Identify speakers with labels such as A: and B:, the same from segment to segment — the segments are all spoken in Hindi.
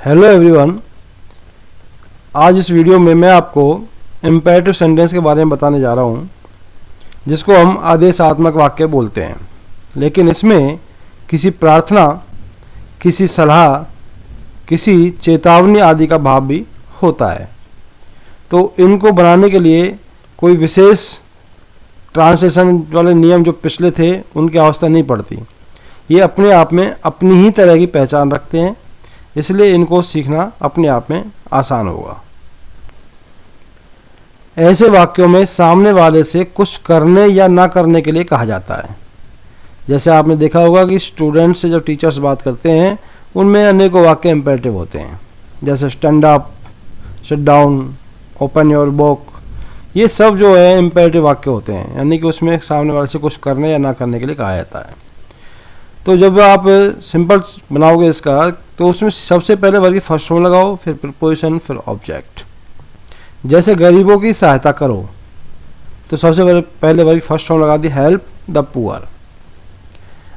A: हेलो एवरीवन, आज इस वीडियो में मैं आपको इम्पेरेटिव सेंटेंस के बारे में बताने जा रहा हूँ, जिसको हम आदेशात्मक वाक्य बोलते हैं। लेकिन इसमें किसी प्रार्थना, किसी सलाह, किसी चेतावनी आदि का भाव भी होता है। तो इनको बनाने के लिए कोई विशेष ट्रांसलेशन वाले नियम जो पिछले थे उनकी आवश्यकता नहीं पड़ती। ये अपने आप में अपनी ही तरह की पहचान रखते हैं, इसलिए इनको सीखना अपने आप में आसान होगा। ऐसे वाक्यों में सामने वाले से कुछ करने या ना करने के लिए कहा जाता है। जैसे आपने देखा होगा कि स्टूडेंट से जब टीचर्स बात करते हैं उनमें अनेकों वाक्य इम्पेरेटिव होते हैं, जैसे stand up, sit down, open your book. ये सब जो है इम्पेरेटिव वाक्य होते हैं, यानी कि उसमें सामने वाले से कुछ करने या ना करने के लिए कहा जाता है। तो जब आप सिंपल बनाओगे इसका, तो उसमें सबसे पहले वर्ग की फर्स्ट फॉर्म लगाओ, फिर प्रीपोजिशन, फिर ऑब्जेक्ट। जैसे गरीबों की सहायता करो, तो सबसे पहले वर्ग की फर्स्ट फॉर्म लगा दी, हेल्प द पुअर।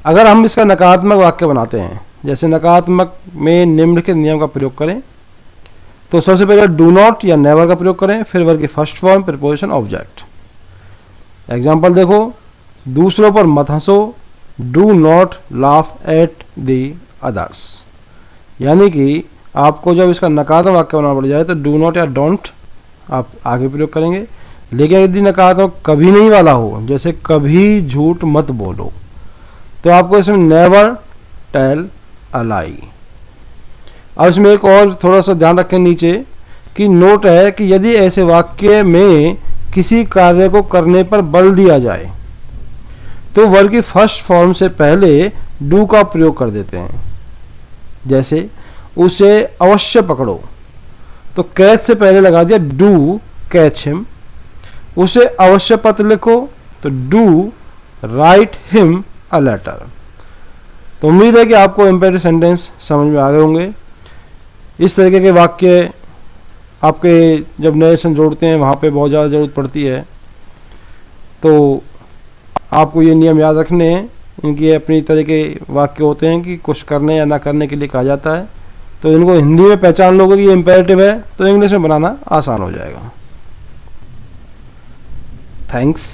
A: अगर हम इसका नकारात्मक वाक्य बनाते हैं, जैसे नकारात्मक में निम्नलिखित नियम का प्रयोग करें, तो सबसे पहले डू नॉट या नेवर का प्रयोग करें, फिर वर्ग की first form, preposition, object. Example देखो, दूसरों पर मत हंसो, do not laugh at the others. यानी कि आपको जब इसका नकारात्मक वाक्य बनाना पड़ जाए तो डू नॉट या डोंट आप आगे प्रयोग करेंगे। लेकिन यदि नकारात्मक कभी नहीं वाला हो, जैसे कभी झूठ मत बोलो, तो आपको इसमें नेवर टेल अ लाई। अब इसमें एक और थोड़ा सा ध्यान रखें नीचे कि नोट है कि यदि ऐसे वाक्य में किसी कार्य को करने पर बल दिया जाए तो वर्ग की फर्स्ट फॉर्म से पहले डू का प्रयोग कर देते हैं। जैसे उसे अवश्य पकड़ो, तो कैच से पहले लगा दिया डू कैच हिम। उसे अवश्य पत्र लिखो, तो do write him a letter. तो उम्मीद है कि आपको इम्पेरेटिव सेंटेंस समझ में आ गए होंगे। इस तरीके के वाक्य आपके जब नरेशन जोड़ते हैं वहाँ पे बहुत ज़्यादा ज़रूरत पड़ती है। तो आपको ये नियम याद रखने हैं। इनके अपनी तरह के वाक्य होते हैं कि कुछ करने या ना करने के लिए कहा जाता है। तो इनको हिंदी में पहचान लोगे कि ये इम्पेरेटिव है, तो इंग्लिश में बनाना आसान हो जाएगा। थैंक्स।